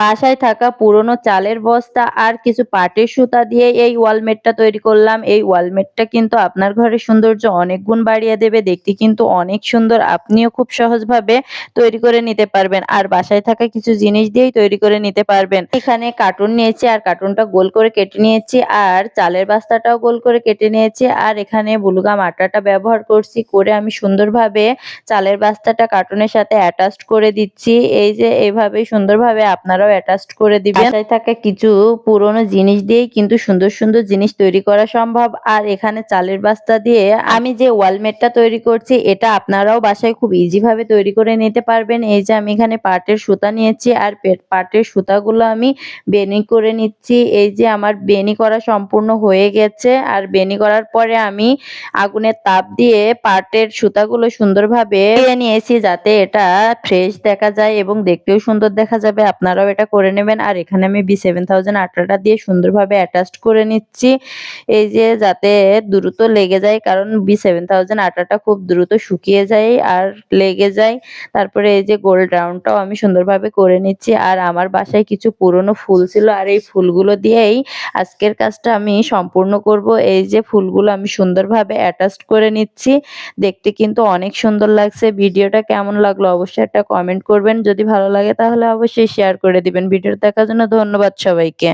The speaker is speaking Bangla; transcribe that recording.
বাসায় থাকা পুরনো চালের বস্তা আর কিছু পাটের সুতা দিয়ে এই ওয়ালমেটটা তৈরি করলাম। এই ওয়ালমেটটা কিন্তু আপনার ঘরের সৌন্দর্য অনেক গুণ বাড়িয়ে দেবে। দেখতে কিন্তু অনেক সুন্দর। আপনিও খুব সহজভাবে তৈরি করে নিতে পারবেন। আর বাসায় থাকা কিছু জিনিস দিয়েই তৈরি করে নিতে পারবেন। এখানে কার্টুন নিয়েছি আর কার্টুনটা গোল করে কেটে নিয়েছি আর চালের বস্তাটাও গোল করে কেটে নিয়েছি আর এখানে বুলুগাম আটাটা ব্যবহার করছি। করে আমি সুন্দরভাবে চালের বস্তাটা কার্টুনের সাথে অ্যাটাচড করে দিচ্ছি। এই যে এভাবে সুন্দরভাবে আপনারাও অ্যাটাচড করে দিবেন। বাসায় থাকা কিছু পুরনো জিনিস দিয়েই কিন্তু সুন্দর সুন্দর জিনিস তৈরি করা সম্ভব। আর এখানে চালের বস্তা দিয়ে আমি যে ওয়ালমেটটা তৈরি করছি এটা আপনারাও বাসায় খুব ইজি ভাবে তৈরি করে নিতে পারবেন। এই যে আমি এখানে পাটের সুতা নিয়েছি আর পাটের সুতাগুলো আমি বেনি করে নিচ্ছি। এই যে আমার বেনি করা সম্পূর্ণ হয়ে গেছে আর বেনি করার পরে আমি আগুনের তাপ দিয়ে পাটের সুতাগুলো সুন্দরভাবে দিয়ে নিয়েছি যাতে এটা ফ্রেশ দেখা যায় এবং দেখতেও সুন্দর দেখা যাবে। আপনারাও এটা করে নেবেন। আর এখানে আমি B7000 আটাটা দিয়ে সুন্দরভাবে অ্যাটাচড করে নিচ্ছি। এই যে যাতে দ্রুত লেগে যায়, কারণ B7000 আটাটা খুব দ্রুত শুকিয়ে যায় আর লেগে যায়। তারপরে এই যে গোল রাউন্ডটাও আমি সুন্দরভাবে করে নিচ্ছি। আর আমার বাসায় কিছু পুরনো ফুল ছিল আর এই ফুলগুলো দিয়েই আজকের কাজটা আমি সম্পূর্ণ করব। এই যে ফুলগুলো আমি সুন্দরভাবে অ্যাটাচড করে নিচ্ছি। দেখতে কিন্তু অনেক সুন্দর লাগছে। ভিডিওটা কেমন লাগলো অবশ্যই একটা কমেন্ট করবেন। যদি ভালো লাগে তাহলে অবশ্যই শেয়ার করে দিবেন। ভিডিওটা দেখার জন্য ধন্যবাদ সবাইকে।